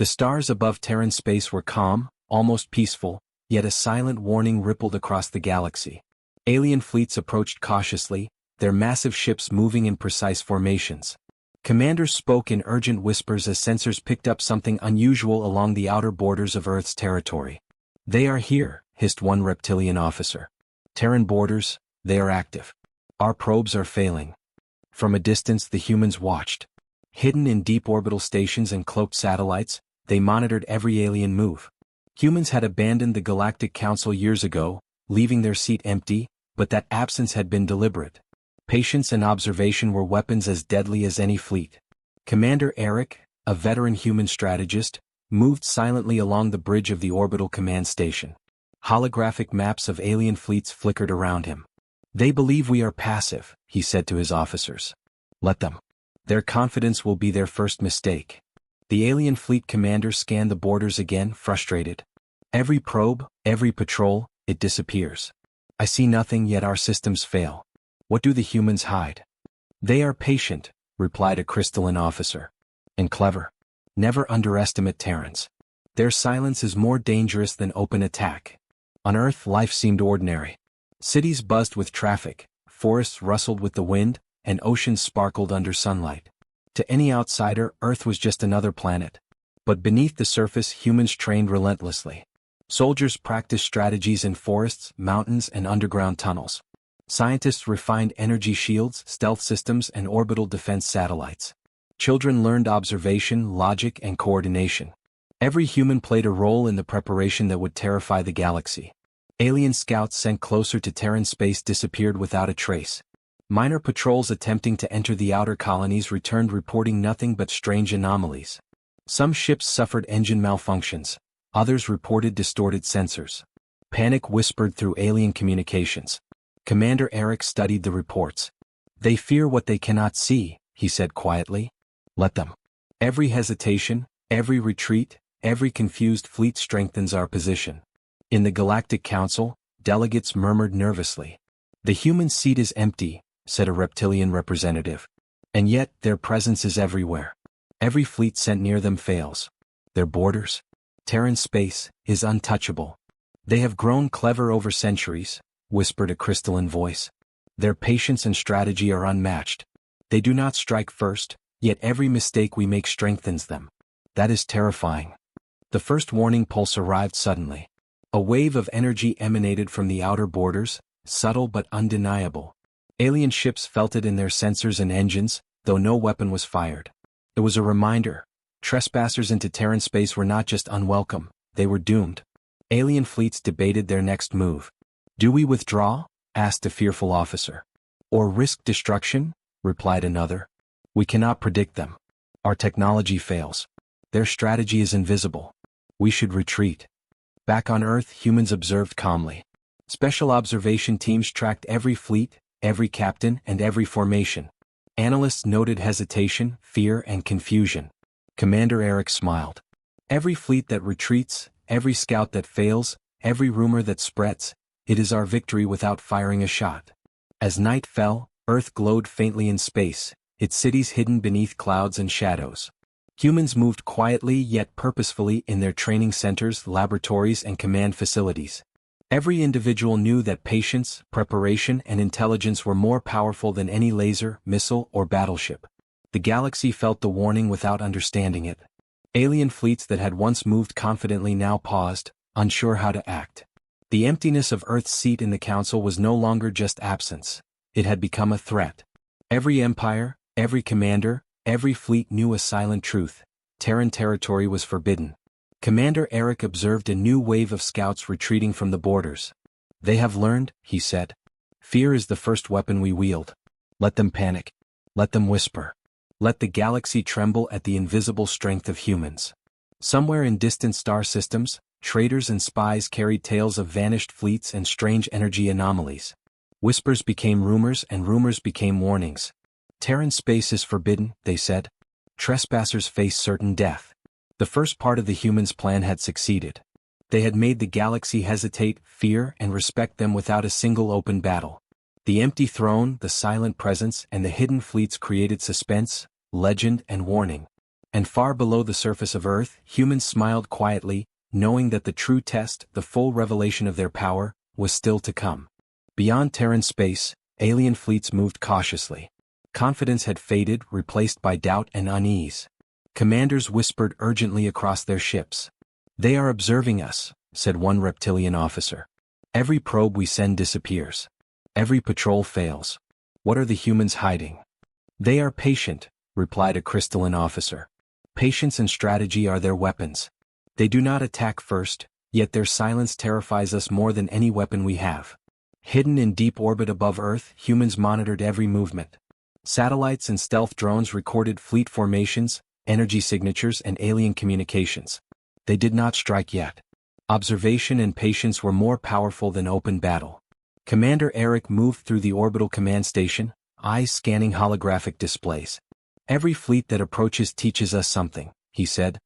The stars above Terran space were calm, almost peaceful, yet a silent warning rippled across the galaxy. Alien fleets approached cautiously, their massive ships moving in precise formations. Commanders spoke in urgent whispers as sensors picked up something unusual along the outer borders of Earth's territory. "They are here," hissed one reptilian officer. "Terran borders, they are active. Our probes are failing." From a distance the humans watched. Hidden in deep orbital stations and cloaked satellites, they monitored every alien move. Humans had abandoned the Galactic Council years ago, leaving their seat empty, but that absence had been deliberate. Patience and observation were weapons as deadly as any fleet. Commander Eric, a veteran human strategist, moved silently along the bridge of the orbital command station. Holographic maps of alien fleets flickered around him. "They believe we are passive," he said to his officers. "Let them. Their confidence will be their first mistake." The alien fleet commander scanned the borders again, frustrated. "Every probe, every patrol, it disappears. I see nothing, yet our systems fail. What do the humans hide?" "They are patient," replied a crystalline officer. "And clever. Never underestimate Terrans. Their silence is more dangerous than open attack." On Earth life seemed ordinary. Cities buzzed with traffic, forests rustled with the wind, and oceans sparkled under sunlight. To any outsider, Earth was just another planet. But beneath the surface humans trained relentlessly. Soldiers practiced strategies in forests, mountains, and underground tunnels. Scientists refined energy shields, stealth systems, and orbital defense satellites. Children learned observation, logic, and coordination. Every human played a role in the preparation that would terrify the galaxy. Alien scouts sent closer to Terran space disappeared without a trace. Minor patrols attempting to enter the outer colonies returned reporting nothing but strange anomalies. Some ships suffered engine malfunctions, others reported distorted sensors. Panic whispered through alien communications. Commander Eric studied the reports. "They fear what they cannot see," he said quietly. "Let them. Every hesitation, every retreat, every confused fleet strengthens our position." In the Galactic Council, delegates murmured nervously. "The human seat is empty," said a reptilian representative. "And yet their presence is everywhere. Every fleet sent near them fails. Their borders? Terran space is untouchable. They have grown clever over centuries," whispered a crystalline voice. "Their patience and strategy are unmatched. They do not strike first, yet every mistake we make strengthens them. That is terrifying." The first warning pulse arrived suddenly. A wave of energy emanated from the outer borders, subtle but undeniable. Alien ships felt it in their sensors and engines, though no weapon was fired. It was a reminder. Trespassers into Terran space were not just unwelcome, they were doomed. Alien fleets debated their next move. "Do we withdraw?" asked a fearful officer. "Or risk destruction?" replied another. "We cannot predict them. Our technology fails. Their strategy is invisible. We should retreat." Back on Earth, humans observed calmly. Special observation teams tracked every fleet, every captain, and every formation. Analysts noted hesitation, fear, and confusion. Commander Eric smiled. "Every fleet that retreats, every scout that fails, every rumor that spreads, it is our victory without firing a shot." As night fell, Earth glowed faintly in space, its cities hidden beneath clouds and shadows. Humans moved quietly yet purposefully in their training centers, laboratories, and command facilities. Every individual knew that patience, preparation, and intelligence were more powerful than any laser, missile, or battleship. The galaxy felt the warning without understanding it. Alien fleets that had once moved confidently now paused, unsure how to act. The emptiness of Earth's seat in the Council was no longer just absence. It had become a threat. Every empire, every commander, every fleet knew a silent truth. Terran territory was forbidden. Commander Eric observed a new wave of scouts retreating from the borders. "They have learned," he said. "Fear is the first weapon we wield. Let them panic. Let them whisper. Let the galaxy tremble at the invisible strength of humans." Somewhere in distant star systems, traders and spies carried tales of vanished fleets and strange energy anomalies. Whispers became rumors and rumors became warnings. "Terran space is forbidden," they said. "Trespassers face certain death." The first part of the humans' plan had succeeded. They had made the galaxy hesitate, fear, and respect them without a single open battle. The empty throne, the silent presence, and the hidden fleets created suspense, legend, and warning. And far below the surface of Earth, humans smiled quietly, knowing that the true test, the full revelation of their power, was still to come. Beyond Terran space, alien fleets moved cautiously. Confidence had faded, replaced by doubt and unease. Commanders whispered urgently across their ships. "They are observing us," said one reptilian officer. "Every probe we send disappears. Every patrol fails. What are the humans hiding?" "They are patient," replied a crystalline officer. "Patience and strategy are their weapons. They do not attack first, yet their silence terrifies us more than any weapon we have." Hidden in deep orbit above Earth, humans monitored every movement. Satellites and stealth drones recorded fleet formations, energy signatures, and alien communications. They did not strike yet. Observation and patience were more powerful than open battle. Commander Eric moved through the orbital command station, eyes scanning holographic displays. "Every fleet that approaches teaches us something," he said.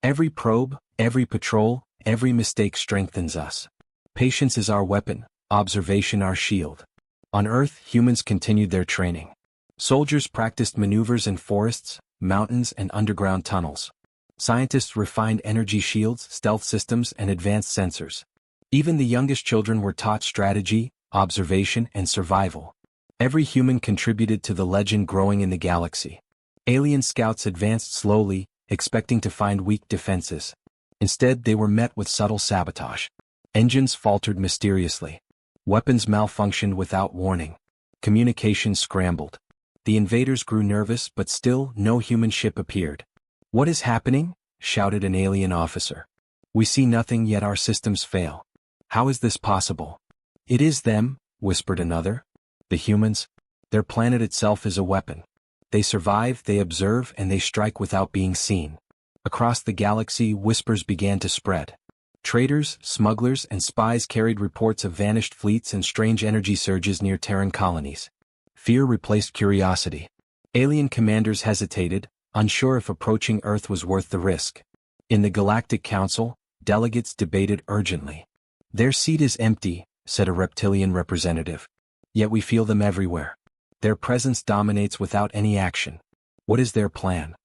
"Every probe, every patrol, every mistake strengthens us. Patience is our weapon, observation our shield." On Earth, humans continued their training. Soldiers practiced maneuvers in forests, mountains, and underground tunnels. Scientists refined energy shields, stealth systems, and advanced sensors. Even the youngest children were taught strategy, observation, and survival. Every human contributed to the legend growing in the galaxy. Alien scouts advanced slowly, expecting to find weak defenses. Instead, they were met with subtle sabotage. Engines faltered mysteriously. Weapons malfunctioned without warning. Communications scrambled. The invaders grew nervous, but still no human ship appeared. "What is happening?" shouted an alien officer. "We see nothing, yet our systems fail. How is this possible?" "It is them," whispered another. "The humans? Their planet itself is a weapon. They survive, they observe, and they strike without being seen." Across the galaxy, whispers began to spread. Traders, smugglers, and spies carried reports of vanished fleets and strange energy surges near Terran colonies. Fear replaced curiosity. Alien commanders hesitated, unsure if approaching Earth was worth the risk. In the Galactic Council, delegates debated urgently. "Their seat is empty," said a reptilian representative. "Yet we feel them everywhere. Their presence dominates without any action. What is their plan?"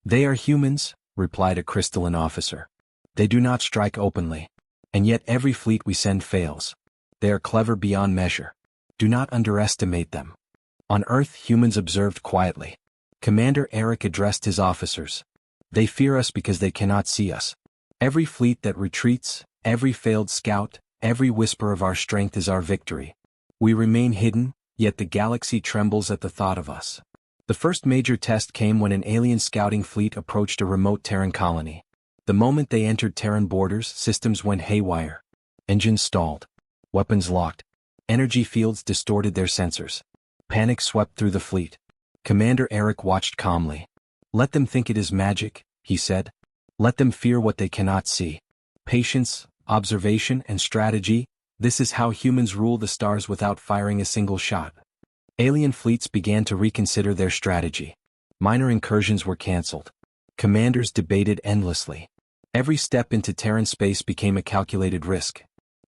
"They are humans," replied a crystalline officer. "They do not strike openly. And yet every fleet we send fails. They are clever beyond measure. Do not underestimate them." On Earth, humans observed quietly. Commander Eric addressed his officers. "They fear us because they cannot see us. Every fleet that retreats, every failed scout, every whisper of our strength is our victory. We remain hidden, yet the galaxy trembles at the thought of us." The first major test came when an alien scouting fleet approached a remote Terran colony. The moment they entered Terran borders, systems went haywire. Engines stalled. Weapons locked. Energy fields distorted their sensors. Panic swept through the fleet. Commander Eric watched calmly. "Let them think it is magic," he said. "Let them fear what they cannot see. Patience, observation, and strategy, this is how humans rule the stars without firing a single shot." Alien fleets began to reconsider their strategy. Minor incursions were cancelled. Commanders debated endlessly. Every step into Terran space became a calculated risk.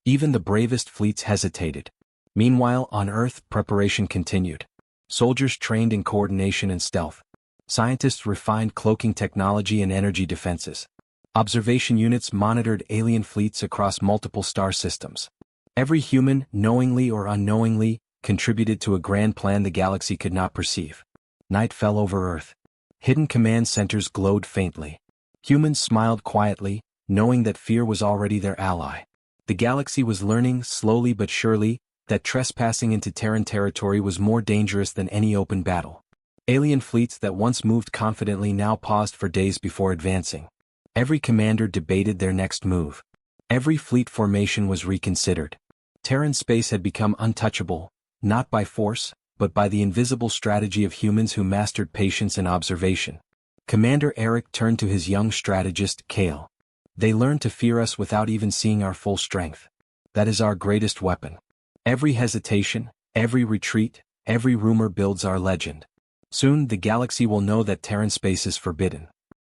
Even the bravest fleets hesitated. Meanwhile, on Earth, preparation continued. Soldiers trained in coordination and stealth. Scientists refined cloaking technology and energy defenses. Observation units monitored alien fleets across multiple star systems. Every human, knowingly or unknowingly, contributed to a grand plan the galaxy could not perceive. Night fell over Earth. Hidden command centers glowed faintly. Humans smiled quietly, knowing that fear was already their ally. The galaxy was learning, slowly but surely, that trespassing into Terran territory was more dangerous than any open battle. Alien fleets that once moved confidently now paused for days before advancing. Every commander debated their next move. Every fleet formation was reconsidered. Terran space had become untouchable, not by force, but by the invisible strategy of humans who mastered patience and observation. Commander Eric turned to his young strategist, Kale. "They learn to fear us without even seeing our full strength. That is our greatest weapon. Every hesitation, every retreat, every rumor builds our legend. Soon the galaxy will know that Terran space is forbidden."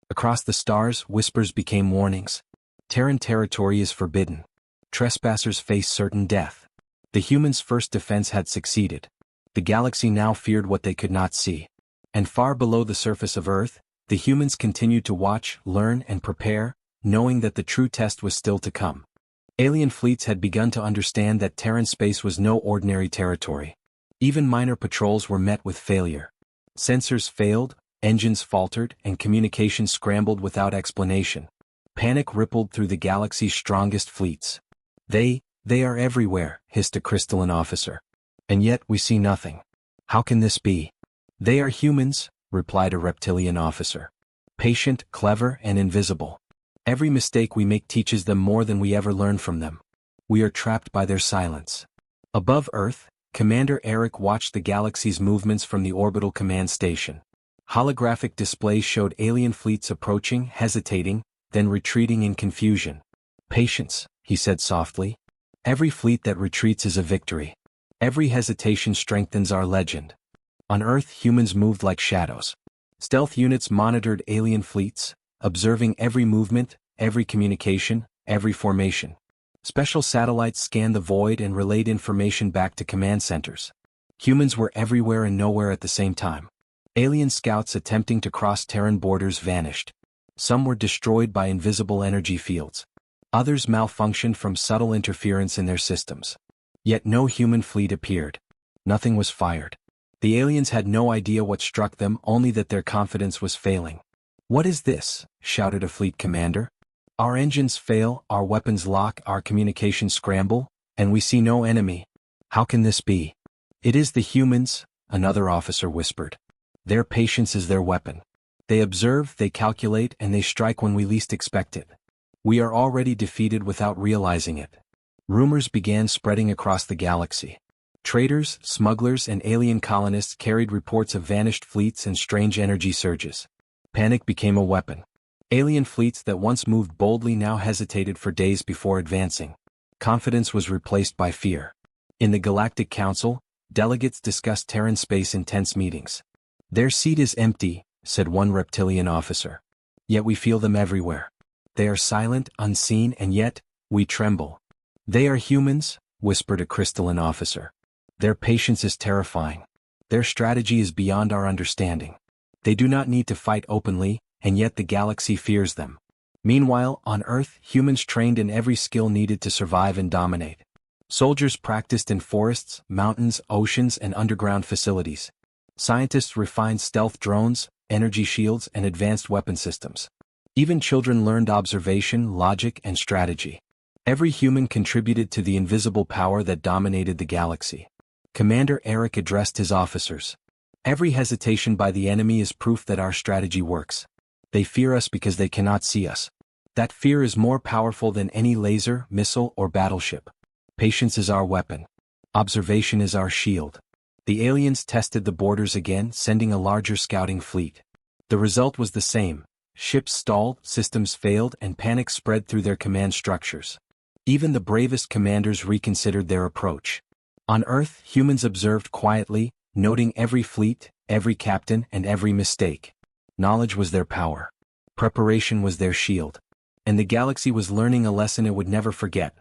Across the stars, whispers became warnings. Terran territory is forbidden. Trespassers face certain death. The humans' first defense had succeeded. The galaxy now feared what they could not see. And far below the surface of Earth, The humans continued to watch, learn, and prepare, knowing that the true test was still to come. Alien fleets had begun to understand that Terran space was no ordinary territory. Even minor patrols were met with failure. Sensors failed, engines faltered, and communication scrambled without explanation. Panic rippled through the galaxy's strongest fleets. They are everywhere, hissed a crystalline officer. And yet we see nothing. How can this be? They are humans, replied a reptilian officer. Patient, clever, and invisible. Every mistake we make teaches them more than we ever learn from them. We are trapped by their silence. Above Earth, Commander Eric watched the galaxy's movements from the orbital command station. Holographic displays showed alien fleets approaching, hesitating, then retreating in confusion. Patience, he said softly. Every fleet that retreats is a victory. Every hesitation strengthens our legend. On Earth, humans moved like shadows. Stealth units monitored alien fleets, observing every movement, every communication, every formation. Special satellites scanned the void and relayed information back to command centers. Humans were everywhere and nowhere at the same time. Alien scouts attempting to cross Terran borders vanished. Some were destroyed by invisible energy fields. Others malfunctioned from subtle interference in their systems. Yet no human fleet appeared. Nothing was fired. The aliens had no idea what struck them, only that their confidence was failing. "What is this?" shouted a fleet commander. "Our engines fail, our weapons lock, our communications scramble, and we see no enemy. How can this be?" "It is the humans," another officer whispered. "Their patience is their weapon. They observe, they calculate, and they strike when we least expect it. We are already defeated without realizing it." Rumors began spreading across the galaxy. Traders, smugglers, and alien colonists carried reports of vanished fleets and strange energy surges. Panic became a weapon. Alien fleets that once moved boldly now hesitated for days before advancing. Confidence was replaced by fear. In the Galactic Council, delegates discussed Terran space in tense meetings. "Their seat is empty," said one reptilian officer. "Yet we feel them everywhere. They are silent, unseen, and yet, we tremble." "They are humans," whispered a crystalline officer. "Their patience is terrifying. Their strategy is beyond our understanding. They do not need to fight openly, and yet the galaxy fears them." Meanwhile, on Earth, humans trained in every skill needed to survive and dominate. Soldiers practiced in forests, mountains, oceans, and underground facilities. Scientists refined stealth drones, energy shields, and advanced weapon systems. Even children learned observation, logic, and strategy. Every human contributed to the invisible power that dominated the galaxy. Commander Eric addressed his officers. "Every hesitation by the enemy is proof that our strategy works. They fear us because they cannot see us. That fear is more powerful than any laser, missile, or battleship. Patience is our weapon. Observation is our shield." The aliens tested the borders again, sending a larger scouting fleet. The result was the same. Ships stalled, systems failed, and panic spread through their command structures. Even the bravest commanders reconsidered their approach. On Earth, humans observed quietly, noting every fleet, every captain, and every mistake. Knowledge was their power. Preparation was their shield. And the galaxy was learning a lesson it would never forget.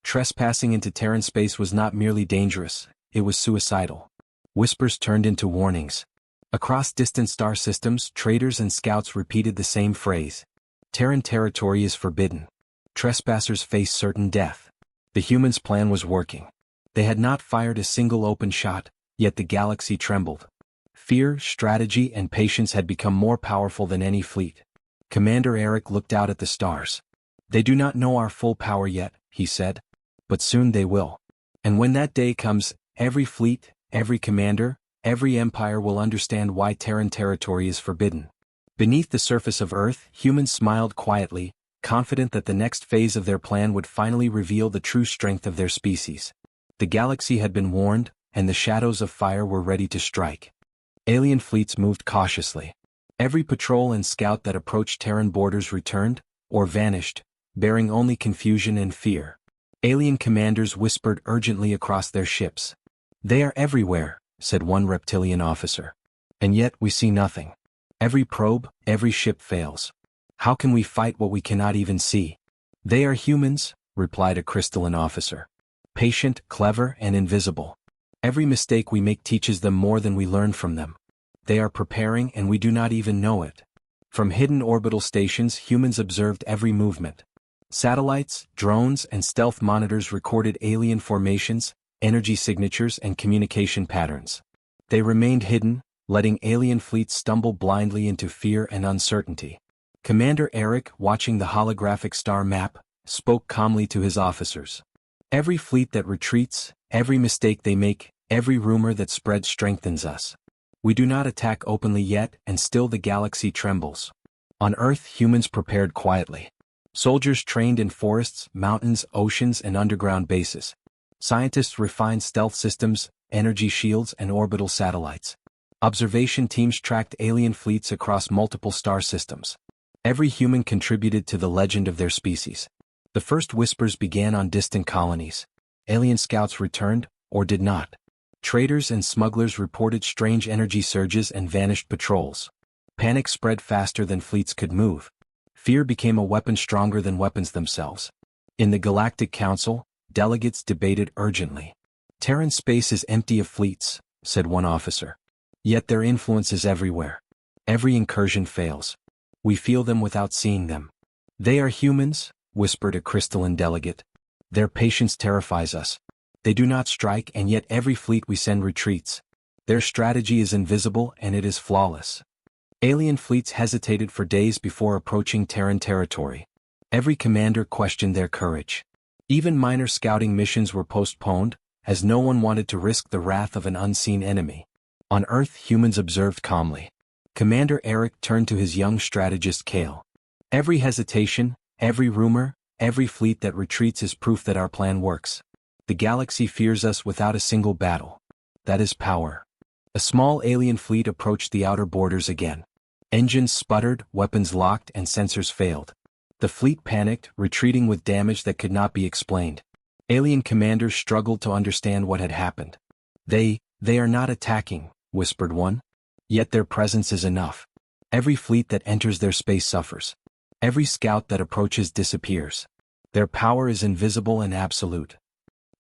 Trespassing into Terran space was not merely dangerous, it was suicidal. Whispers turned into warnings. Across distant star systems, traders and scouts repeated the same phrase. "Terran territory is forbidden. Trespassers face certain death." The humans' plan was working. They had not fired a single open shot, yet the galaxy trembled. Fear, strategy, and patience had become more powerful than any fleet. Commander Eric looked out at the stars. "They do not know our full power yet," he said. "But soon they will. And when that day comes, every fleet, every commander, every empire will understand why Terran territory is forbidden." Beneath the surface of Earth, humans smiled quietly, confident that the next phase of their plan would finally reveal the true strength of their species. The galaxy had been warned, and the shadows of fire were ready to strike. Alien fleets moved cautiously. Every patrol and scout that approached Terran borders returned, or vanished, bearing only confusion and fear. Alien commanders whispered urgently across their ships. "They are everywhere," said one reptilian officer. "And yet we see nothing. Every probe, every ship fails. How can we fight what we cannot even see?" "They are humans," replied a crystalline officer. "Patient, clever, and invisible. Every mistake we make teaches them more than we learn from them. They are preparing and we do not even know it." From hidden orbital stations, humans observed every movement. Satellites, drones, and stealth monitors recorded alien formations, energy signatures, and communication patterns. They remained hidden, letting alien fleets stumble blindly into fear and uncertainty. Commander Eric, watching the holographic star map, spoke calmly to his officers. Every fleet that retreats, every mistake they make, every rumor that spreads strengthens us. We do not attack openly yet, and still the galaxy trembles. On Earth, humans prepared quietly. Soldiers trained in forests, mountains, oceans, and underground bases. Scientists refined stealth systems, energy shields, and orbital satellites. Observation teams tracked alien fleets across multiple star systems. Every human contributed to the legend of their species. The first whispers began on distant colonies. Alien scouts returned, or did not. Traders and smugglers reported strange energy surges and vanished patrols. Panic spread faster than fleets could move. Fear became a weapon stronger than weapons themselves. In the Galactic Council, delegates debated urgently. Terran space is empty of fleets, said one officer. Yet their influence is everywhere. Every incursion fails. We feel them without seeing them. They are humans, whispered a crystalline delegate. Their patience terrifies us. They do not strike, and yet every fleet we send retreats. Their strategy is invisible and it is flawless. Alien fleets hesitated for days before approaching Terran territory. Every commander questioned their courage. Even minor scouting missions were postponed, as no one wanted to risk the wrath of an unseen enemy. On Earth, humans observed calmly. Commander Eric turned to his young strategist Kale. Every hesitation, every rumor, every fleet that retreats is proof that our plan works. The galaxy fears us without a single battle. That is power. A small alien fleet approached the outer borders again. Engines sputtered, weapons locked, and sensors failed. The fleet panicked, retreating with damage that could not be explained. Alien commanders struggled to understand what had happened. They are not attacking, whispered one. Yet their presence is enough. Every fleet that enters their space suffers. Every scout that approaches disappears. Their power is invisible and absolute.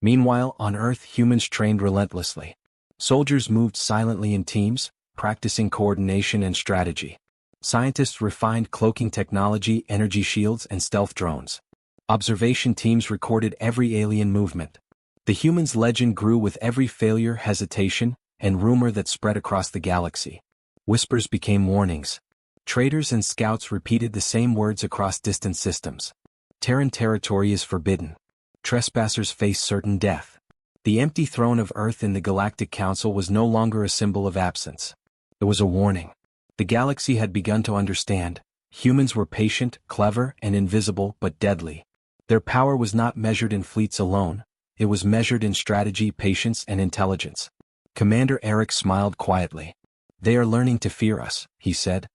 Meanwhile, on Earth, humans trained relentlessly. Soldiers moved silently in teams, practicing coordination and strategy. Scientists refined cloaking technology, energy shields, and stealth drones. Observation teams recorded every alien movement. The humans' legend grew with every failure, hesitation, and rumor that spread across the galaxy. Whispers became warnings. Traders and scouts repeated the same words across distant systems. Terran territory is forbidden. Trespassers face certain death. The empty throne of Earth in the Galactic Council was no longer a symbol of absence. It was a warning. The galaxy had begun to understand. Humans were patient, clever, and invisible, but deadly. Their power was not measured in fleets alone. It was measured in strategy, patience, and intelligence. Commander Eric smiled quietly. They are learning to fear us, he said.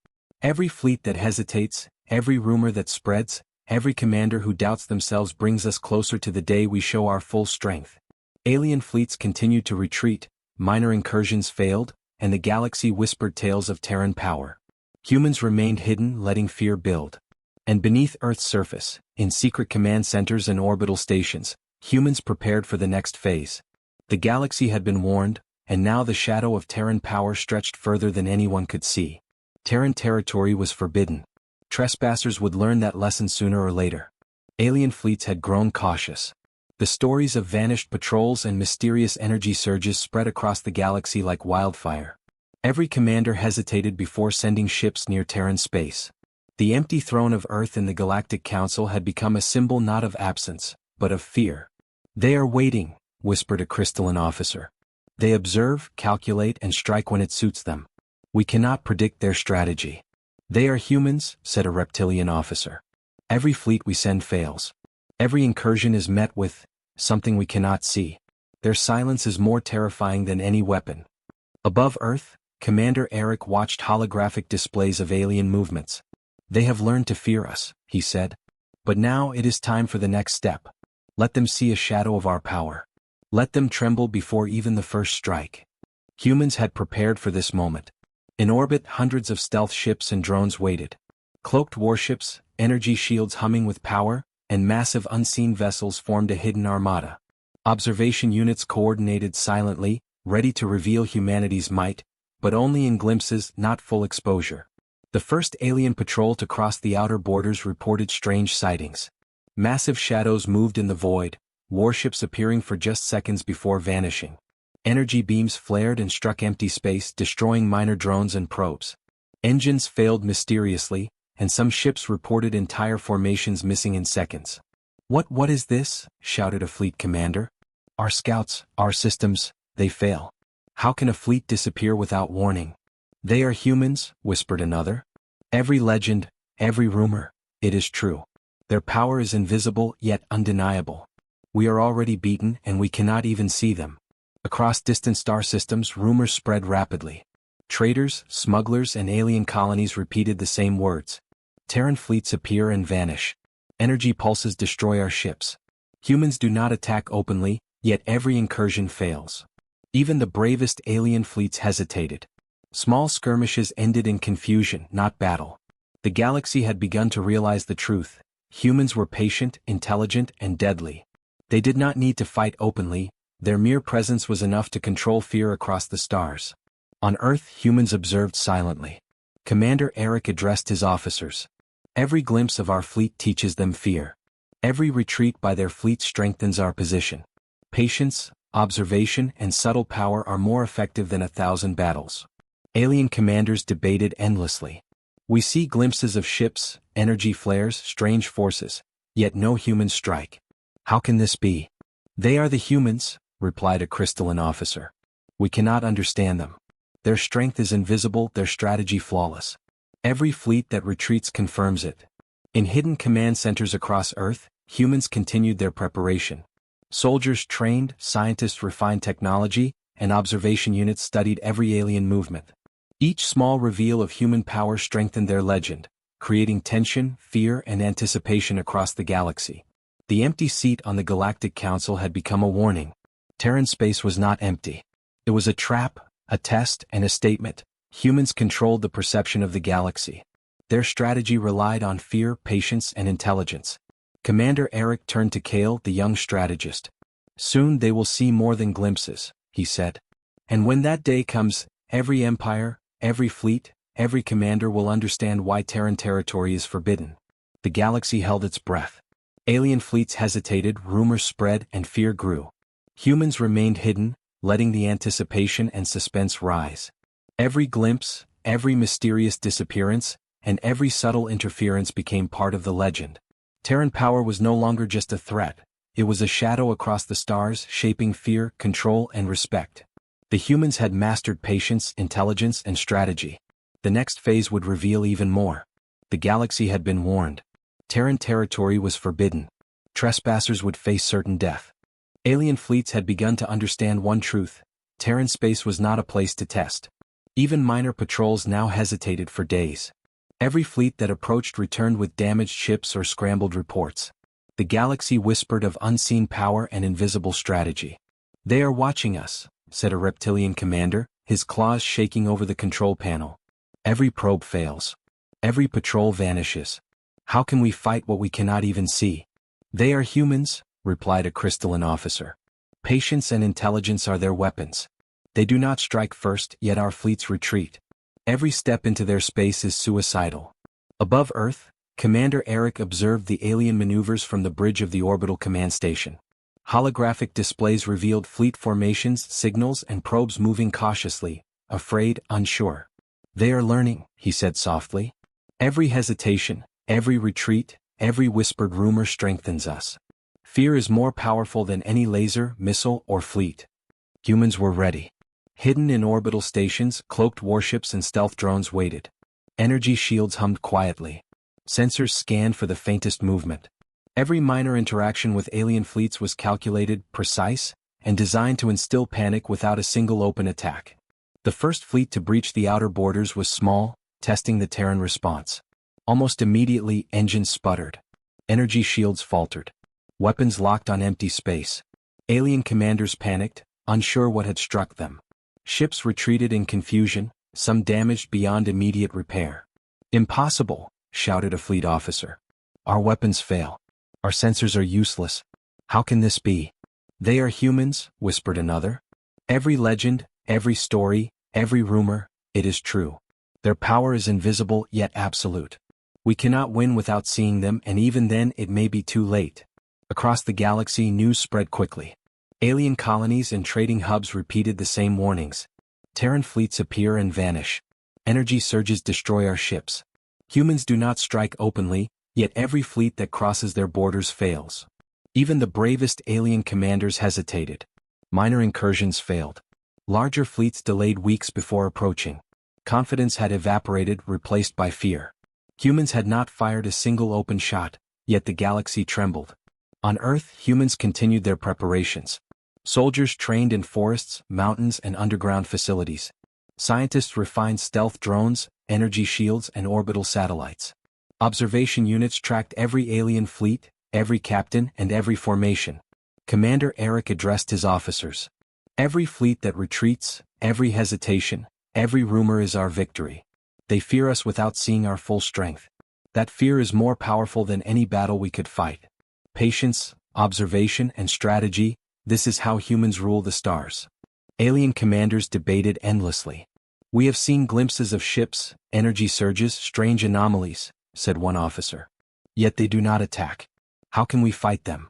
Every fleet that hesitates, every rumor that spreads, every commander who doubts themselves brings us closer to the day we show our full strength. Alien fleets continued to retreat, minor incursions failed, and the galaxy whispered tales of Terran power. Humans remained hidden, letting fear build. And beneath Earth's surface, in secret command centers and orbital stations, humans prepared for the next phase. The galaxy had been warned, and now the shadow of Terran power stretched further than anyone could see. Terran territory was forbidden. Trespassers would learn that lesson sooner or later. Alien fleets had grown cautious. The stories of vanished patrols and mysterious energy surges spread across the galaxy like wildfire. Every commander hesitated before sending ships near Terran space. The empty throne of Earth in the Galactic Council had become a symbol not of absence, but of fear. They are waiting, whispered a crystalline officer. They observe, calculate, and strike when it suits them. We cannot predict their strategy. They are humans, said a reptilian officer. Every fleet we send fails. Every incursion is met with something we cannot see. Their silence is more terrifying than any weapon. Above Earth, Commander Eric watched holographic displays of alien movements. They have learned to fear us, he said. But now it is time for the next step. Let them see a shadow of our power. Let them tremble before even the first strike. Humans had prepared for this moment. In orbit, hundreds of stealth ships and drones waited. Cloaked warships, energy shields humming with power, and massive unseen vessels formed a hidden armada. Observation units coordinated silently, ready to reveal humanity's might, but only in glimpses, not full exposure. The first alien patrol to cross the outer borders reported strange sightings. Massive shadows moved in the void, warships appearing for just seconds before vanishing. Energy beams flared and struck empty space, destroying minor drones and probes. Engines failed mysteriously, and some ships reported entire formations missing in seconds. What is this?" shouted a fleet commander. "Our scouts, our systems, they fail. How can a fleet disappear without warning?" "They are humans," whispered another. "Every legend, every rumor, it is true. Their power is invisible yet undeniable. We are already beaten and we cannot even see them." Across distant star systems, rumors spread rapidly. Traders, smugglers, and alien colonies repeated the same words. Terran fleets appear and vanish. Energy pulses destroy our ships. Humans do not attack openly, yet every incursion fails. Even the bravest alien fleets hesitated. Small skirmishes ended in confusion, not battle. The galaxy had begun to realize the truth. Humans were patient, intelligent, and deadly. They did not need to fight openly. Their mere presence was enough to control fear across the stars. On Earth, humans observed silently. Commander Eric addressed his officers. "Every glimpse of our fleet teaches them fear. Every retreat by their fleet strengthens our position. Patience, observation, and subtle power are more effective than 1,000 battles." Alien commanders debated endlessly. "We see glimpses of ships, energy flares, strange forces, yet no humans strike. How can this be?" "They are the humans," replied a crystalline officer. "We cannot understand them. Their strength is invisible, their strategy flawless. Every fleet that retreats confirms it." In hidden command centers across Earth, humans continued their preparation. Soldiers trained, scientists refined technology, and observation units studied every alien movement. Each small reveal of human power strengthened their legend, creating tension, fear, and anticipation across the galaxy. The empty seat on the Galactic Council had become a warning. Terran space was not empty. It was a trap, a test, and a statement. Humans controlled the perception of the galaxy. Their strategy relied on fear, patience, and intelligence. Commander Eric turned to Kale, the young strategist. "Soon they will see more than glimpses," he said. "And when that day comes, every empire, every fleet, every commander will understand why Terran territory is forbidden." The galaxy held its breath. Alien fleets hesitated, rumors spread, and fear grew. Humans remained hidden, letting the anticipation and suspense rise. Every glimpse, every mysterious disappearance, and every subtle interference became part of the legend. Terran power was no longer just a threat, it was a shadow across the stars, shaping fear, control, and respect. The humans had mastered patience, intelligence, and strategy. The next phase would reveal even more. The galaxy had been warned. Terran territory was forbidden. Trespassers would face certain death. Alien fleets had begun to understand one truth: Terran space was not a place to test. Even minor patrols now hesitated for days. Every fleet that approached returned with damaged ships or scrambled reports. The galaxy whispered of unseen power and invisible strategy. "They are watching us," said a reptilian commander, his claws shaking over the control panel. "Every probe fails. Every patrol vanishes. How can we fight what we cannot even see?" "They are humans," replied a crystalline officer. "Patience and intelligence are their weapons. They do not strike first, yet our fleets retreat. Every step into their space is suicidal." Above Earth, Commander Eric observed the alien maneuvers from the bridge of the orbital command station. Holographic displays revealed fleet formations, signals, and probes moving cautiously, afraid, unsure. "They are learning," he said softly. "Every hesitation, every retreat, every whispered rumor strengthens us. Fear is more powerful than any laser, missile, or fleet." Humans were ready. Hidden in orbital stations, cloaked warships and stealth drones waited. Energy shields hummed quietly. Sensors scanned for the faintest movement. Every minor interaction with alien fleets was calculated, precise, and designed to instill panic without a single open attack. The first fleet to breach the outer borders was small, testing the Terran response. Almost immediately, engines sputtered. Energy shields faltered. Weapons locked on empty space. Alien commanders panicked, unsure what had struck them. Ships retreated in confusion, some damaged beyond immediate repair. "Impossible," shouted a fleet officer. "Our weapons fail. Our sensors are useless. How can this be?" "They are humans," whispered another. "Every legend, every story, every rumor, it is true. Their power is invisible yet absolute. We cannot win without seeing them, and even then it may be too late. Across the galaxy, news spread quickly. Alien colonies and trading hubs repeated the same warnings. Terran fleets appear and vanish. Energy surges destroy our ships. Humans do not strike openly, yet every fleet that crosses their borders fails. Even the bravest alien commanders hesitated. Minor incursions failed. Larger fleets delayed weeks before approaching. Confidence had evaporated, replaced by fear. Humans had not fired a single open shot, yet the galaxy trembled. On Earth, humans continued their preparations. Soldiers trained in forests, mountains, and underground facilities. Scientists refined stealth drones, energy shields, and orbital satellites. Observation units tracked every alien fleet, every captain, and every formation. Commander Eric addressed his officers. Every fleet that retreats, every hesitation, every rumor is our victory. They fear us without seeing our full strength. That fear is more powerful than any battle we could fight. Patience, observation, and strategy, this is how humans rule the stars. Alien commanders debated endlessly. We have seen glimpses of ships, energy surges, strange anomalies, said one officer. Yet they do not attack. How can we fight them?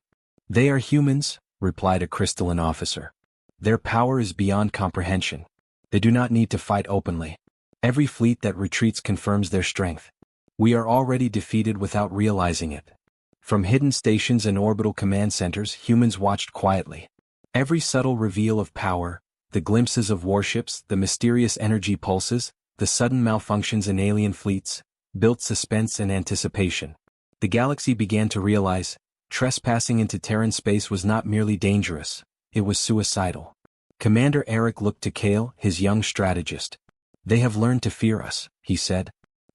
They are humans, replied a crystalline officer. Their power is beyond comprehension. They do not need to fight openly. Every fleet that retreats confirms their strength. We are already defeated without realizing it. From hidden stations and orbital command centers, humans watched quietly. Every subtle reveal of power, the glimpses of warships, the mysterious energy pulses, the sudden malfunctions in alien fleets, built suspense and anticipation. The galaxy began to realize, trespassing into Terran space was not merely dangerous, it was suicidal. Commander Eric looked to Kale, his young strategist. They have learned to fear us, he said.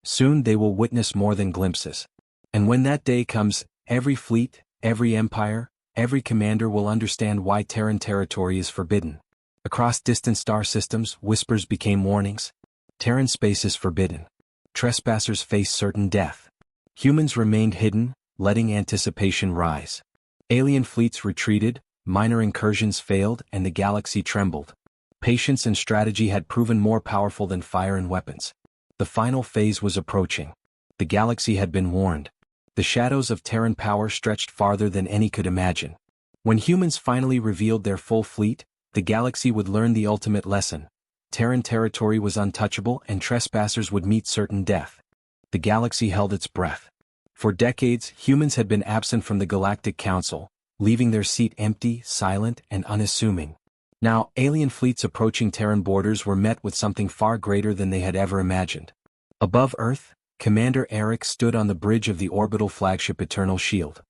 Soon they will witness more than glimpses. And when that day comes, every fleet, every empire, every commander will understand why Terran territory is forbidden. Across distant star systems, whispers became warnings. Terran space is forbidden. Trespassers face certain death. Humans remained hidden, letting anticipation rise. Alien fleets retreated, minor incursions failed, and the galaxy trembled. Patience and strategy had proven more powerful than fire and weapons. The final phase was approaching. The galaxy had been warned. The shadows of Terran power stretched farther than any could imagine. When humans finally revealed their full fleet, the galaxy would learn the ultimate lesson. Terran territory was untouchable and trespassers would meet certain death. The galaxy held its breath. For decades, humans had been absent from the Galactic Council, leaving their seat empty, silent, and unassuming. Now, alien fleets approaching Terran borders were met with something far greater than they had ever imagined. Above Earth, Commander Eric stood on the bridge of the orbital flagship Eternal Shield.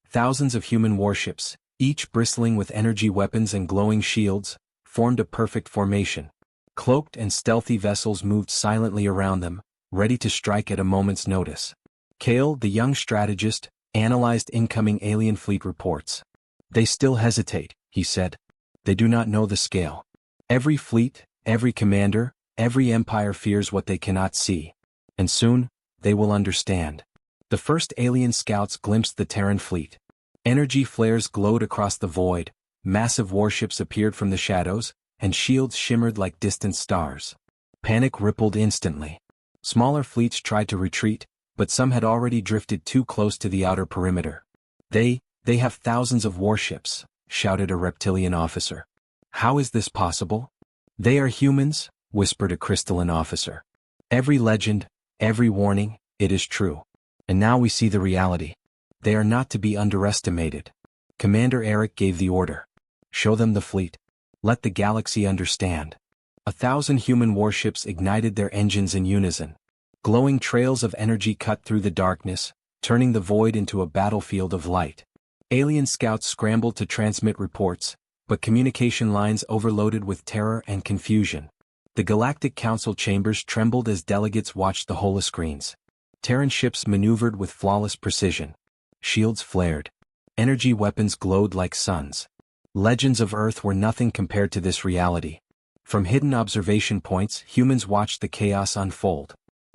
Thousands of human warships, each bristling with energy weapons and glowing shields, formed a perfect formation. Cloaked and stealthy vessels moved silently around them, ready to strike at a moment's notice. Kale, the young strategist, analyzed incoming alien fleet reports. They still hesitate, he said. They do not know the scale. Every fleet, every commander, every empire fears what they cannot see. And soon, they will understand. The first alien scouts glimpsed the Terran fleet. Energy flares glowed across the void, massive warships appeared from the shadows, and shields shimmered like distant stars. Panic rippled instantly. Smaller fleets tried to retreat, but some had already drifted too close to the outer perimeter. They have thousands of warships, shouted a reptilian officer. How is this possible? They are humans, whispered a crystalline officer. Every legend, every warning, it is true. And now we see the reality. They are not to be underestimated. Commander Eric gave the order. Show them the fleet. Let the galaxy understand. 1,000 human warships ignited their engines in unison. Glowing trails of energy cut through the darkness, turning the void into a battlefield of light. Alien scouts scrambled to transmit reports, but communication lines overloaded with terror and confusion. The Galactic Council chambers trembled as delegates watched the holoscreens. Terran ships maneuvered with flawless precision. Shields flared. Energy weapons glowed like suns. Legends of Earth were nothing compared to this reality. From hidden observation points, humans watched the chaos unfold.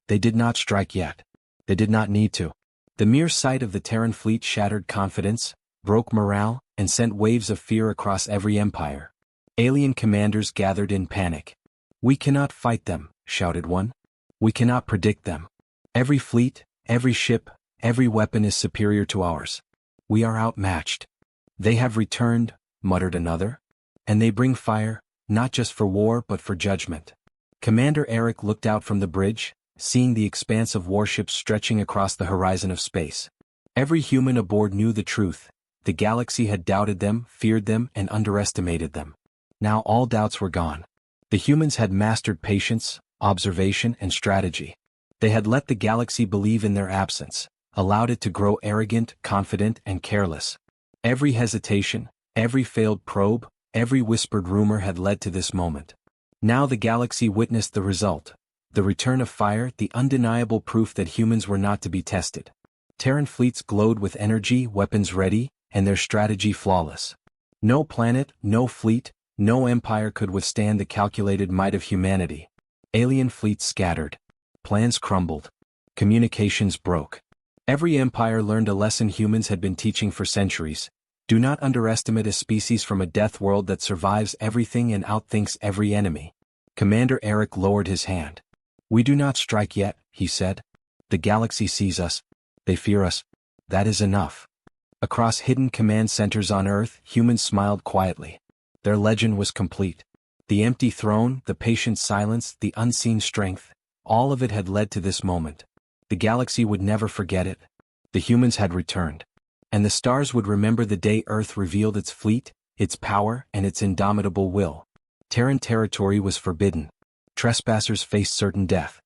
They did not strike yet. They did not need to. The mere sight of the Terran fleet shattered confidence, broke morale, and sent waves of fear across every empire. Alien commanders gathered in panic. We cannot fight them, shouted one. We cannot predict them. Every fleet, every ship, every weapon is superior to ours. We are outmatched. They have returned, muttered another. And they bring fire, not just for war but for judgment. Commander Eric looked out from the bridge, seeing the expanse of warships stretching across the horizon of space. Every human aboard knew the truth. The galaxy had doubted them, feared them, and underestimated them. Now all doubts were gone. The humans had mastered patience, observation, and strategy. They had let the galaxy believe in their absence, allowed it to grow arrogant, confident, and careless. Every hesitation, every failed probe, every whispered rumor had led to this moment. Now the galaxy witnessed the result. The return of fire, the undeniable proof that humans were not to be tested. Terran fleets glowed with energy, weapons ready, and their strategy flawless. No planet, no fleet, no empire could withstand the calculated might of humanity. Alien fleets scattered. Plans crumbled. Communications broke. Every empire learned a lesson humans had been teaching for centuries. Do not underestimate a species from a death world that survives everything and outthinks every enemy. Commander Eric lowered his hand. We do not strike yet, he said. The galaxy sees us. They fear us. That is enough. Across hidden command centers on Earth, humans smiled quietly. Their legend was complete. The empty throne, the patient silence, the unseen strength, all of it had led to this moment. The galaxy would never forget it. The humans had returned. And the stars would remember the day Earth revealed its fleet, its power, and its indomitable will. Terran territory was forbidden. Trespassers faced certain death.